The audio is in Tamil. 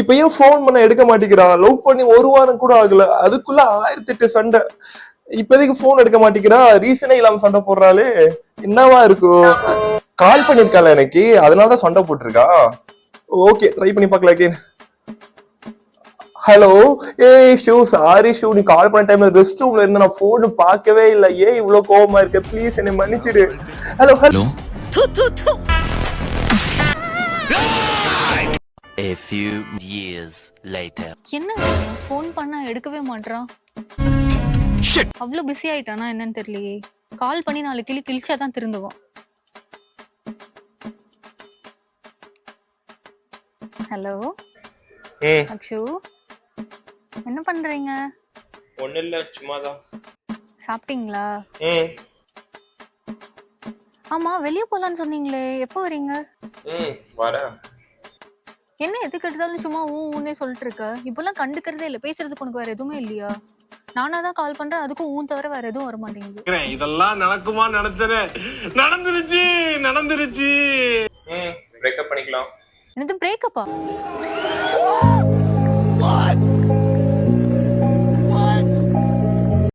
இப்ப ஏன் போன் பண்ண எடுக்க மாட்டேங்கிறா? லவ் பண்ணி 1 வாரம் கூட ஆகல, அதுக்குள்ள 1008 சண்டை. இப்போதைக்கு போன் எடுக்க மாட்டேங்கிறா, ரீசனே இல்லாம சண்டை போடுறாளே, என்னவா இருக்கும்? கால் பண்ணிருக்கால எனக்கு, அதனாலதான் சண்டை போட்டிருக்கா. ஓகே, ட்ரை பண்ணி பார்க்கல அகைன். ஹலோ, ஏய் ஷூ, சாரி ஷூ, நீ கால் பண்ண டைம்ல ரெஸ்ட் ரூம்ல இருந்து நான் போன் பார்க்கவே இல்லை. ஏன் இவ்வளவு கோவமா இருக்க? ப்ளீஸ் என்னை மன்னிச்சிடு. Hello hello. A few years later. என்ன ஃபோன் பண்ணா எடுக்கவே மாட்றான்? அவ்வளவு பிஸி ஆயிட்டானா என்னன்னு தெரியலையே. கால் பண்ணி 4 கிளி கிழிச்சாதான் திருந்துவான். ஹலோ அக்ஷு, என்ன பண்றீங்க? ஒண்ணு இல்ல, சும்மாதான். சாப்பிட்டீங்களா? ஆமா, வெளிய போலான்னு சொன்னீங்களே, எப்போ வரீங்க? வரேன். என்ன எதுக்கு எடுத்தாலும் சும்மா ஊன்னே சொல்லிட்டு இருக்க? இப்பெல்லாம் கண்டுக்கிறதே இல்ல. பேசுறதுக்கு உனக்கு வேற எதுவுமே இல்லையா? நானா தான் கால் பண்றேன், அதுக்கும் ஊன் தவிர வேற எதுவும் வர மாட்டேங்குது. இதெல்லாம் நடக்குமா? நடந்துருச்சு. பிரேக்கப் பண்ணிக்கலாம். என்னது பிரேக்கப்பா?